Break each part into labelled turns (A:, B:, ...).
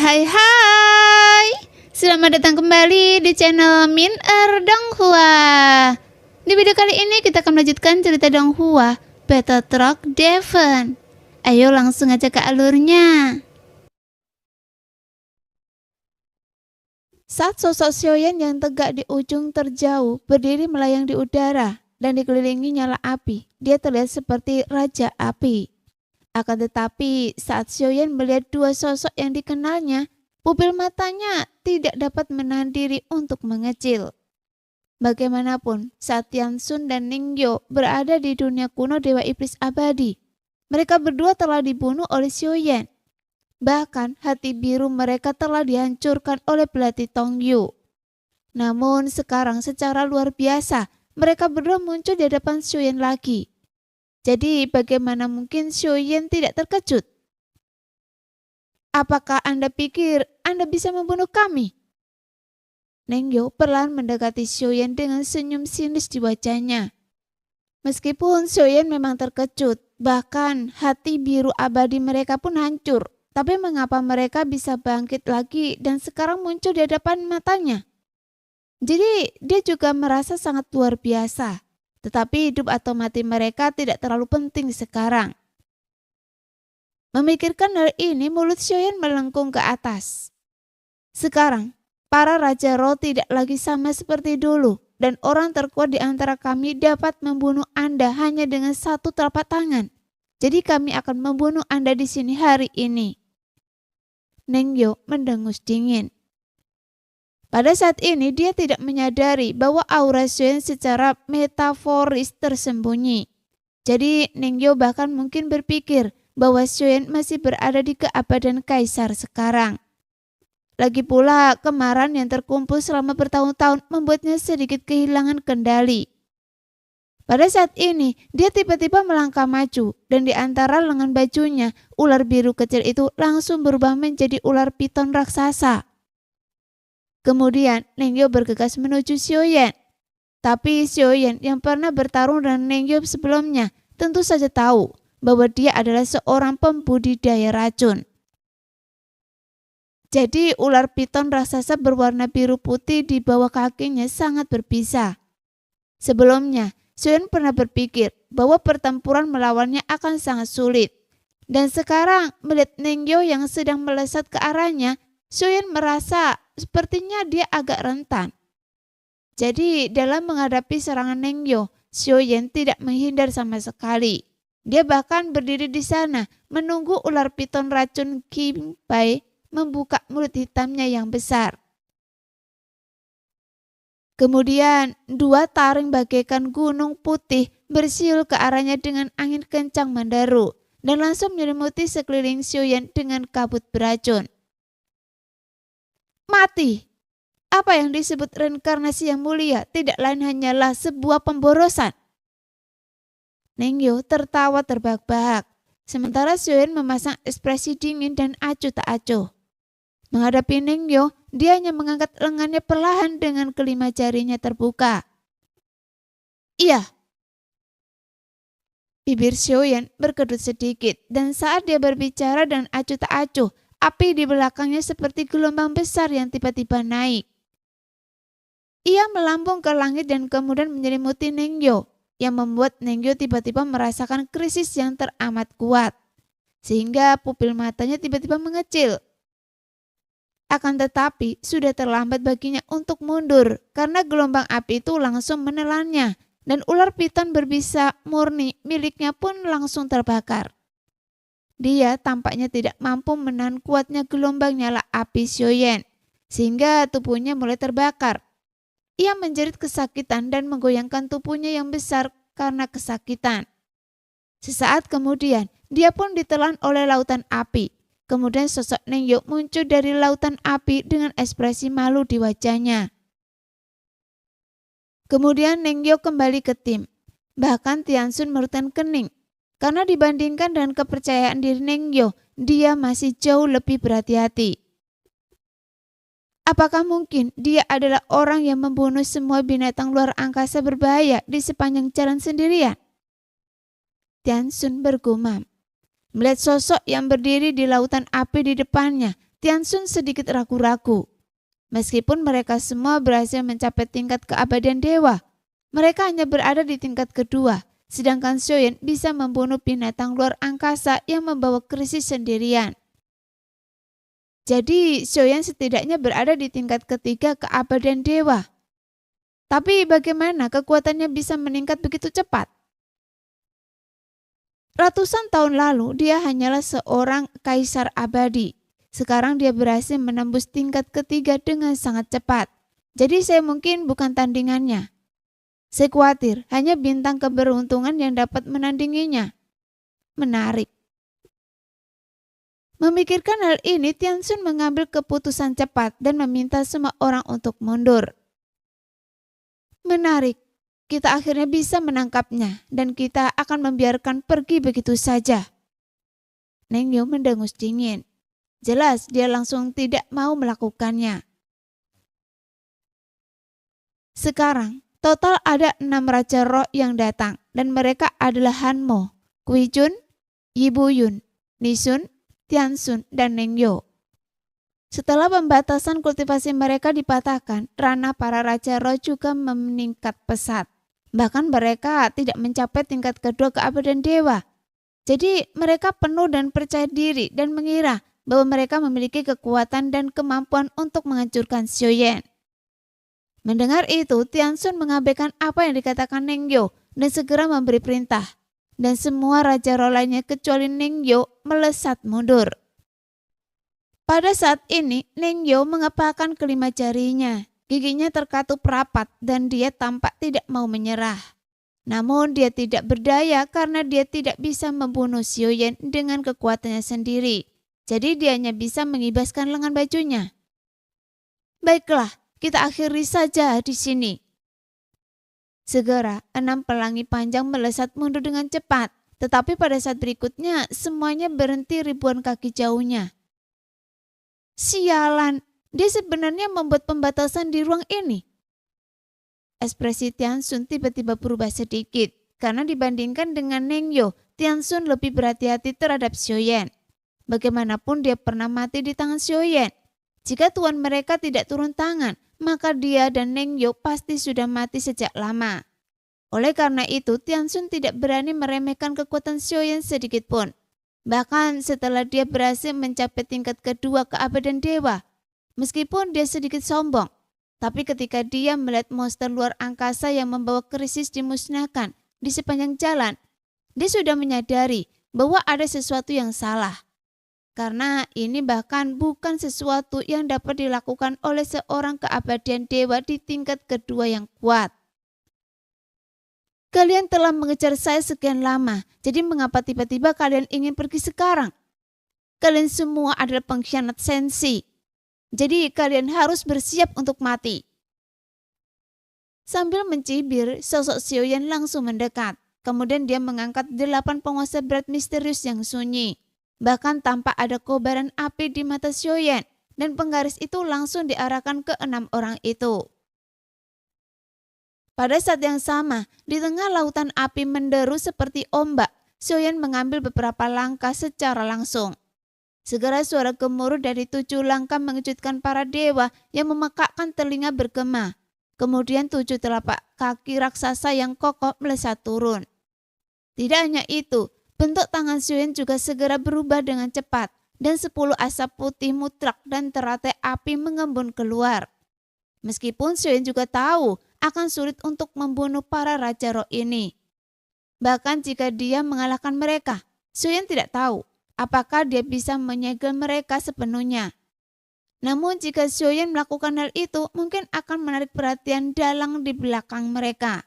A: Hai. Selamat datang kembali di channel Min Donghua. Di video kali ini kita akan melanjutkan cerita Donghua Battle Truck Devon. Ayo langsung aja ke alurnya. Saat sosok Xiaoyan yang tegak di ujung terjauh berdiri melayang di udara dan dikelilingi nyala api, dia terlihat seperti Raja Api. Akan tetapi saat Xiaoyan melihat dua sosok yang dikenalnya, pupil matanya tidak dapat menahan diri untuk mengecil. Bagaimanapun, saat Tianxun dan Ningyo berada di dunia kuno Dewa Iblis Abadi, mereka berdua telah dibunuh oleh Xiaoyan. Bahkan hati biru mereka telah dihancurkan oleh belati Tongyu. Namun sekarang secara luar biasa, mereka berdua muncul di hadapan Xiaoyan lagi. Jadi bagaimana mungkin Xiaoyan tidak terkejut? Apakah Anda pikir Anda bisa membunuh kami? Ningyo perlahan mendekati Xiaoyan dengan senyum sinis di wajahnya. Meskipun Xiaoyan memang terkejut, bahkan hati biru abadi mereka pun hancur. Tapi mengapa mereka bisa bangkit lagi dan sekarang muncul di hadapan matanya? Jadi dia juga merasa sangat luar biasa. Tetapi hidup atau mati mereka tidak terlalu penting sekarang. Memikirkan hal ini, mulut Xiaoyan melengkung ke atas. Sekarang, para Raja Roh tidak lagi sama seperti dulu, dan orang terkuat di antara kami dapat membunuh Anda hanya dengan satu telapak tangan. Jadi kami akan membunuh Anda di sini hari ini. Ningyo mendengus dingin. Pada saat ini dia tidak menyadari bahwa aura Xiaoyan secara metaforis tersembunyi. Jadi Ningyo bahkan mungkin berpikir bahwa Xiaoyan masih berada di keabadian Kaisar sekarang. Lagi pula kemarahan yang terkumpul selama bertahun-tahun membuatnya sedikit kehilangan kendali. Pada saat ini dia tiba-tiba melangkah maju dan di antara lengan bajunya ular biru kecil itu langsung berubah menjadi ular piton raksasa. Kemudian Ningyo bergegas menuju Xiaoyan. Tapi Xiaoyan yang pernah bertarung dengan Ningyo sebelumnya tentu saja tahu bahwa dia adalah seorang pembudidaya racun. Jadi ular piton raksasa berwarna biru putih di bawah kakinya sangat berbisa. Sebelumnya Xiaoyan pernah berpikir bahwa pertempuran melawannya akan sangat sulit. Dan sekarang melihat Ningyo yang sedang melesat ke arahnya, Xiaoyan merasa sepertinya dia agak rentan. Jadi dalam menghadapi serangan Ningyo, Xiaoyan tidak menghindar sama sekali. Dia bahkan berdiri di sana menunggu ular piton racun Qing Bai membuka mulut hitamnya yang besar. Kemudian dua taring bagaikan gunung putih bersiul ke arahnya dengan angin kencang menderu dan langsung menyelimuti sekeliling Xiaoyan dengan kabut beracun. Mati. Apa yang disebut reinkarnasi yang mulia tidak lain hanyalah sebuah pemborosan. Ningyo tertawa terbahak-bahak, sementara Xiaoyan memasang ekspresi dingin dan acuh tak acuh. Menghadapi Ningyo, dia hanya mengangkat lengannya perlahan dengan kelima jarinya terbuka. Iya. Bibir Xiaoyan berkedut sedikit dan saat dia berbicara dan acuh tak acuh, api di belakangnya seperti gelombang besar yang tiba-tiba naik. Ia melambung ke langit dan kemudian menyelimuti Ningyo, yang membuat Ningyo tiba-tiba merasakan krisis yang teramat kuat, sehingga pupil matanya tiba-tiba mengecil. Akan tetapi sudah terlambat baginya untuk mundur karena gelombang api itu langsung menelannya dan ular piton berbisa murni miliknya pun langsung terbakar. Dia tampaknya tidak mampu menahan kuatnya gelombang nyala api Xiaoyan, sehingga tubuhnya mulai terbakar. Ia menjerit kesakitan dan menggoyangkan tubuhnya yang besar karena kesakitan. Sesaat kemudian, dia pun ditelan oleh lautan api. Kemudian sosok Ningyo muncul dari lautan api dengan ekspresi malu di wajahnya. Kemudian Ningyo kembali ke tim. Bahkan Tianxun merutkan kening. Karena dibandingkan dengan kepercayaan diri Ningyo, dia masih jauh lebih berhati-hati. Apakah mungkin dia adalah orang yang membunuh semua binatang luar angkasa berbahaya di sepanjang jalan sendirian? Tianxun bergumam. Melihat sosok yang berdiri di lautan api di depannya, Tianxun sedikit ragu-ragu. Meskipun mereka semua berhasil mencapai tingkat keabadian dewa, mereka hanya berada di tingkat kedua, sedangkan Xiaoyan bisa membunuh binatang luar angkasa yang membawa krisis sendirian. Jadi Xiaoyan setidaknya berada di tingkat ketiga keabadian dewa. Tapi bagaimana kekuatannya bisa meningkat begitu cepat? Ratusan tahun lalu dia hanyalah seorang kaisar abadi. Sekarang dia berhasil menembus tingkat ketiga dengan sangat cepat. Jadi saya mungkin bukan tandingannya. Saya khawatir hanya bintang keberuntungan yang dapat menandinginya. Menarik. Memikirkan hal ini, Tianxun mengambil keputusan cepat dan meminta semua orang untuk mundur. Menarik. Kita akhirnya bisa menangkapnya dan kita akan membiarkan pergi begitu saja. Neng Yo mendengus dingin. Jelas dia langsung tidak mau melakukannya. Sekarang, total ada 6 raja roh yang datang dan mereka adalah Han Mo, Kui Jun, Yi Buyun, Nisun, Tianxun, dan Neng Yo. Setelah pembatasan kultivasi mereka dipatahkan, ranah para raja roh juga meningkat pesat. Bahkan mereka tidak mencapai tingkat kedua keabadian dewa. Jadi mereka penuh dan percaya diri dan mengira bahwa mereka memiliki kekuatan dan kemampuan untuk menghancurkan Xiaoyan. Mendengar itu, Tianxun mengabaikan apa yang dikatakan Neng Yo dan segera memberi perintah. Dan semua raja roh lainnya kecuali Neng Yo melesat mundur. Pada saat ini, Neng Yo mengepalkan kelima jarinya. Giginya terkatup rapat dan dia tampak tidak mau menyerah. Namun dia tidak berdaya karena dia tidak bisa membunuh Xiaoyan dengan kekuatannya sendiri. Jadi dia hanya bisa mengibaskan lengan bajunya. Baiklah, kita akhiri saja di sini. Segera 6 pelangi panjang melesat mundur dengan cepat. Tetapi pada saat berikutnya semuanya berhenti ribuan kaki jauhnya. Sialan, dia sebenarnya membuat pembatasan di ruang ini. Ekspresi Tianxun tiba-tiba berubah sedikit. Karena dibandingkan dengan Neng Yo, Tianxun lebih berhati-hati terhadap Xiaoyan. Bagaimanapun dia pernah mati di tangan Xiaoyan. Jika tuan mereka tidak turun tangan, maka dia dan Neng Yo pasti sudah mati sejak lama. Oleh karena itu, Tianxun tidak berani meremehkan kekuatan Xiaoyan sedikit pun. Bahkan setelah dia berhasil mencapai tingkat kedua keabadian dewa. Meskipun dia sedikit sombong, tapi ketika dia melihat monster luar angkasa yang membawa krisis dimusnahkan di sepanjang jalan, dia sudah menyadari bahwa ada sesuatu yang salah. Karena ini bahkan bukan sesuatu yang dapat dilakukan oleh seorang keabadian dewa di tingkat kedua yang kuat. Kalian telah mengejar saya sekian lama, jadi mengapa tiba-tiba kalian ingin pergi sekarang? Kalian semua adalah pengkhianat sensi. Jadi kalian harus bersiap untuk mati. Sambil mencibir, sosok Xiaoyan langsung mendekat. Kemudian dia mengangkat 8 penguasa berat misterius yang sunyi. Bahkan tampak ada kobaran api di mata Xiaoyan dan penggaris itu langsung diarahkan ke 6 orang itu. Pada saat yang sama, di tengah lautan api menderu seperti ombak, Xiaoyan mengambil beberapa langkah secara langsung. Segera suara gemuruh dari 7 langkah mengejutkan para dewa yang memekakkan telinga bergema. Kemudian 7 telapak kaki raksasa yang kokoh melesat turun. Tidak hanya itu, bentuk tangan Xiaoyan juga segera berubah dengan cepat dan 10 asap putih mutlak dan teratai api mengembun keluar. Meskipun Xiaoyan juga tahu akan sulit untuk membunuh para raja roh ini. Bahkan jika dia mengalahkan mereka, Xiaoyan tidak tahu apakah dia bisa menyegel mereka sepenuhnya. Namun jika Xiaoyan melakukan hal itu, mungkin akan menarik perhatian dalang di belakang mereka.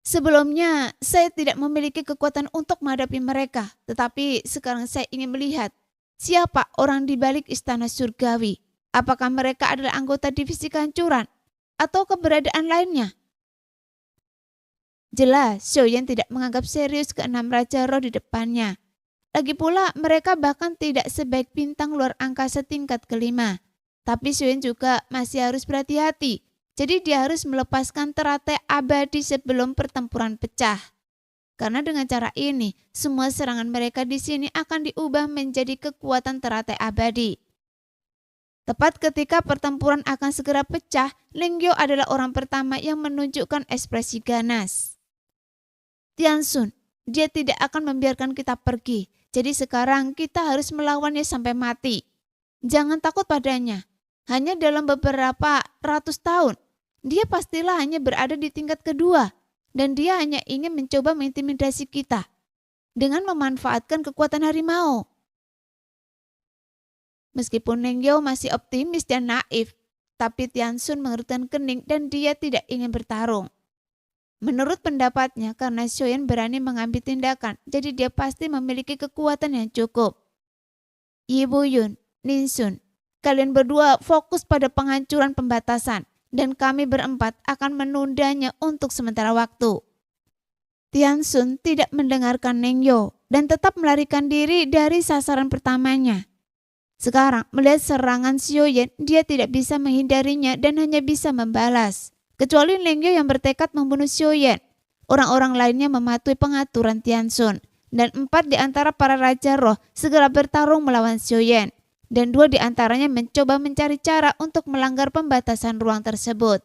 A: Sebelumnya, saya tidak memiliki kekuatan untuk menghadapi mereka, tetapi sekarang saya ingin melihat siapa orang di balik istana surgawi. Apakah mereka adalah anggota divisi kehancuran atau keberadaan lainnya? Jelas, Xiaoyan tidak menganggap serius ke-6 raja roh di depannya. Lagi pula, mereka bahkan tidak sebaik bintang luar angkasa tingkat kelima. Tapi Xiaoyan juga masih harus berhati-hati. Jadi dia harus melepaskan teratai abadi sebelum pertempuran pecah. Karena dengan cara ini, semua serangan mereka di sini akan diubah menjadi kekuatan teratai abadi. Tepat ketika pertempuran akan segera pecah, Lingyo adalah orang pertama yang menunjukkan ekspresi ganas. Tiansun, dia tidak akan membiarkan kita pergi. Jadi sekarang kita harus melawannya sampai mati. Jangan takut padanya. Hanya dalam beberapa ratus tahun, dia pastilah hanya berada di tingkat kedua. Dan dia hanya ingin mencoba mengintimidasi kita dengan memanfaatkan kekuatan harimau. Meskipun Nengyo masih optimis dan naif, tapi Tiansun mengerutkan kening dan dia tidak ingin bertarung. Menurut pendapatnya, karena Xiaoyan berani mengambil tindakan, jadi dia pasti memiliki kekuatan yang cukup. Ibu Yun, Ninsun, kalian berdua fokus pada penghancuran pembatasan, dan kami berempat akan menundanya untuk sementara waktu. Tiansun tidak mendengarkan Nengyo dan tetap melarikan diri dari sasaran pertamanya. Sekarang melihat serangan Xiaoyan, dia tidak bisa menghindarinya dan hanya bisa membalas. Kecuali Nengyo yang bertekad membunuh Xiaoyan. Orang-orang lainnya mematuhi pengaturan Tiansun. Dan 4 di antara para Raja Roh segera bertarung melawan Xiaoyan. Dan 2 di antaranya mencoba mencari cara untuk melanggar pembatasan ruang tersebut.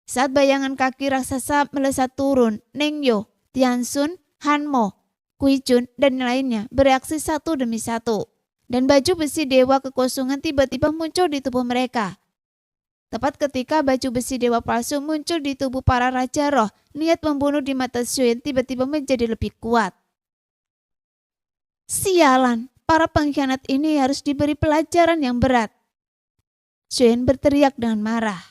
A: Saat bayangan kaki raksasa melesat turun, Nengyo, Tiansun, Hanmo, Kuijun, dan lainnya bereaksi satu demi satu. Dan baju besi dewa kekosongan tiba-tiba muncul di tubuh mereka. Tepat ketika baju besi dewa palsu muncul di tubuh para Raja Roh, niat membunuh di mata Xiaoyan tiba-tiba menjadi lebih kuat. Sialan! Para pengkhianat ini harus diberi pelajaran yang berat. Xiaoyan berteriak dengan marah.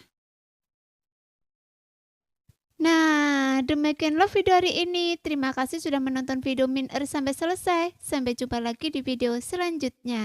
A: Nah, demikianlah video hari ini. Terima kasih sudah menonton video Min sampai selesai. Sampai jumpa lagi di video selanjutnya.